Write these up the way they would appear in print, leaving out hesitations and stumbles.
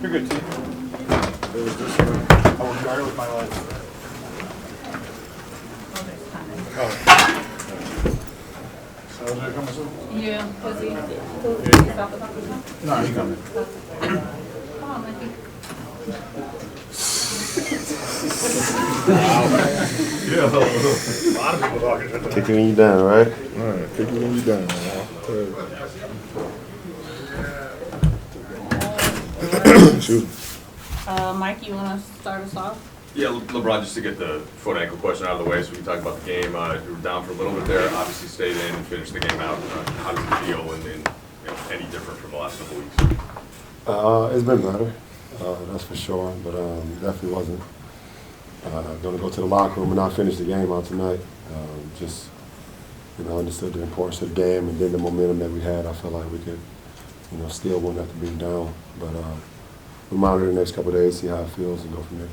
You're good, team. It was this one. I will guard it with my life. So is it coming soon? Yeah, because he's out the doctor. No, he coming. Come on, Mikey. Yeah. A lot of people talking to Kicking you down, right? All right, kicking you down, man. Shoot. Mike, you want to start us off? Yeah, LeBron, just to get the foot ankle question out of the way so we can talk about the game. You were down for a little bit there, obviously stayed in and finished the game out. How does it feel and any different from the last couple of weeks? It's been better, that's for sure, but definitely wasn't going to go to the locker room and not finish the game out tonight. Just, understood the importance of the game and then the momentum that we had. I felt like we could, still win after being down. But we'll monitor the next couple of days, see how it feels, and go from there.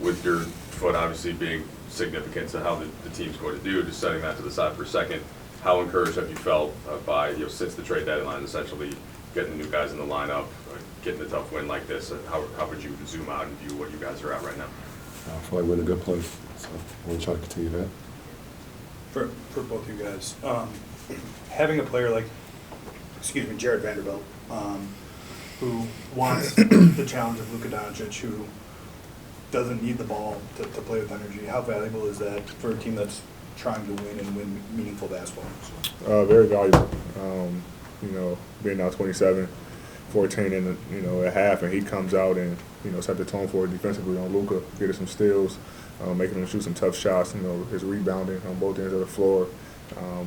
With your foot obviously being significant to how the team's going to do, just setting that to the side for a second, how encouraged have you felt by, since the trade deadline, essentially getting the new guys in the lineup, getting a tough win like this? How would you zoom out and view what you guys are at right now? I feel like we're in a good place, so we'll try to continue that. For both you guys, having a player like, Jared Vanderbilt, who wants the challenge of Luka Doncic, who doesn't need the ball to play with energy, how valuable is that for a team that's trying to win and win meaningful basketball games? Very valuable. Being now 27, 14 in at half, and he comes out and set the tone for it defensively on Luka, get us some steals, making him shoot some tough shots. His rebounding on both ends of the floor.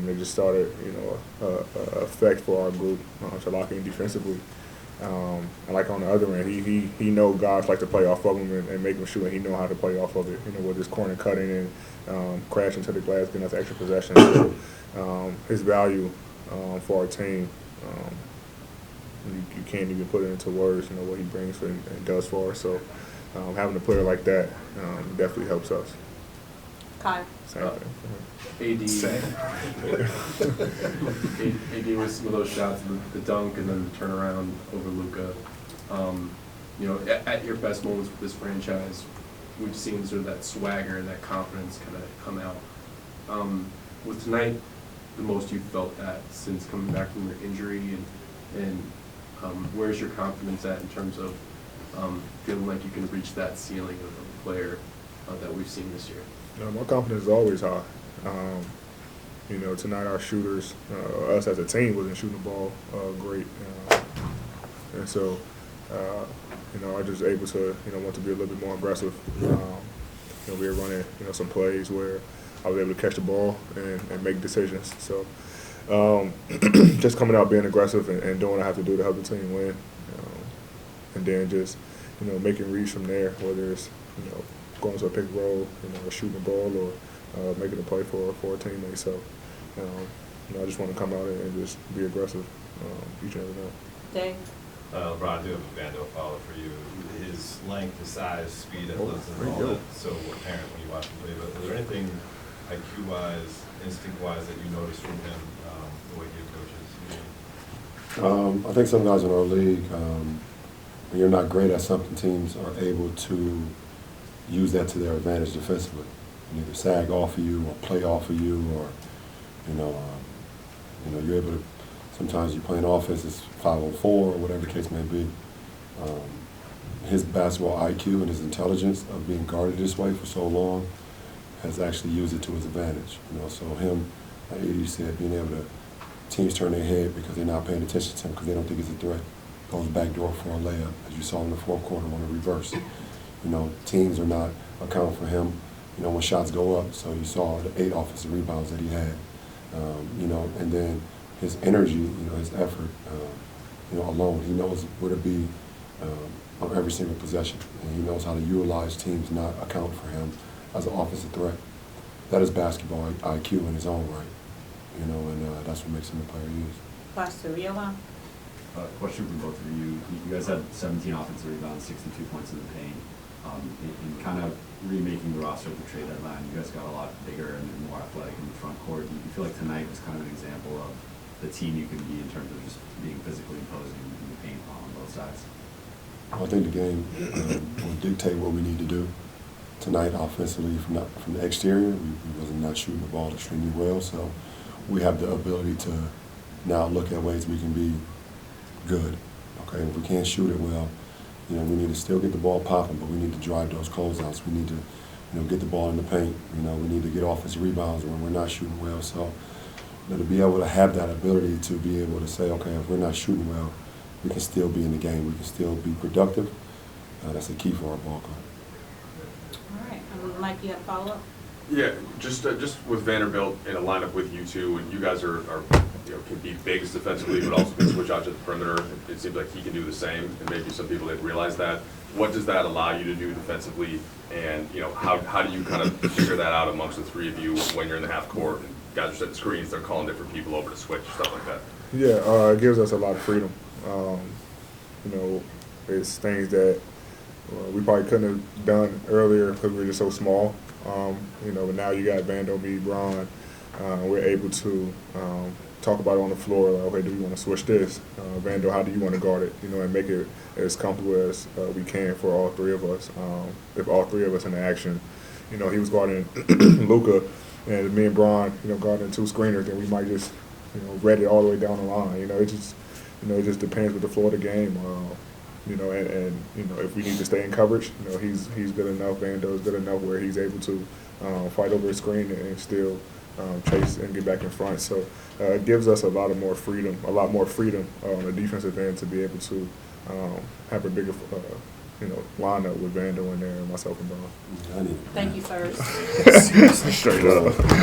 It just started a effect for our group to lock in defensively. And like on the other end, he know guys like to play off of him and make him shoot, and he know how to play off of it. With his corner cutting and crashing to the glass, getting us extra possession. So, his value for our team, you can't even put it into words. What he brings and does for us. So having a player like that definitely helps us. Kyle. Same thing. AD with some of those shots, the dunk and then the turnaround over Luka. At your best moments with this franchise, we've seen sort of that swagger and that confidence kind of come out. Was tonight the most you felt that since coming back from your injury, and where's your confidence at in terms of feeling like you can reach that ceiling of a player that we've seen this year? My confidence is always high. Tonight our shooters, us as a team, wasn't shooting the ball great, and so I just able to want to be a little bit more aggressive. We were running some plays where I was able to catch the ball and make decisions. So just coming out being aggressive and doing what I have to do to help the team win, and then just making reads from there, whether it's going to a pick roll, or shooting the ball, or making a play for a teammate. So, I just want to come out and just be aggressive each and every night. Dave. LeBron, I do have a Vanderbilt follow for you. His length, his size, speed, athleticism, all that so apparent when you watch him play. But is there anything IQ-wise, instinct-wise that you notice from him, the way he approaches? I think some guys in our league, when you're not great at something, teams are able to use that to their advantage defensively. Either sag off of you or play off of you, or you're able to. Sometimes you're playing offense, it's 5-on-4 or whatever the case may be. His basketball IQ and his intelligence of being guarded this way for so long has actually used it to his advantage. So him, like you said, being able to teams turn their head because they're not paying attention to him because they don't think it's a threat. Goes back door for a layup, as you saw in the fourth quarter on the reverse. Teams are not accounting for him. When shots go up. So you saw the 8 offensive rebounds that he had. And then his energy, his effort, alone. He knows where to be on every single possession, and he knows how to utilize teams not account for him as an offensive threat. That is basketball IQ in his own right, and that's what makes him the player he is. Pastor Viola. Question for both of you. You guys had 17 offensive rebounds, 62 points in the paint. In kind of remaking the roster at the trade deadline, you guys got a lot bigger and more athletic in the front court. Do you feel like tonight was kind of an example of the team you can be in terms of just being physically imposing in the paint on both sides? I think the game will dictate what we need to do tonight offensively from the exterior. We wasn't not shooting the ball extremely well, so we have the ability to now look at ways we can be good. Okay, if we can't shoot it well, we need to still get the ball popping, but we need to drive those closeouts. We need to, get the ball in the paint. We need to get offensive rebounds when we're not shooting well. So, to be able to have that ability to be able to say, okay, if we're not shooting well, we can still be in the game. We can still be productive. That's the key for our ball club. All right, Mike, you have a follow-up? Yeah, just with Vanderbilt in a lineup with you two, and you guys are can be bigs defensively, but also can switch out to the perimeter. It seems like he can do the same, and maybe some people didn't realize that. What does that allow you to do defensively, and how do you kind of figure that out amongst the three of you when you're in the half court and guys are setting screens, they're calling different people over to switch, stuff like that? Yeah, it gives us a lot of freedom. It's things that we probably couldn't have done earlier because we were just so small. But now you got Vando, me, Bron. We're able to talk about it on the floor. Like, okay, do we want to switch this? Vando, how do you want to guard it? And make it as comfortable as we can for all three of us. If all three of us in the action, he was guarding Luka, and me and Bron, guarding two screeners, then we might just, read it all the way down the line. It just depends with the flow of the game. If we need to stay in coverage, he's good enough. Vando's good enough where he's able to fight over his screen and still chase and get back in front. So it gives us a lot more freedom on the defensive end to be able to have a bigger, lineup with Vando in there and myself and Bron. Thank you, sir. Straight up.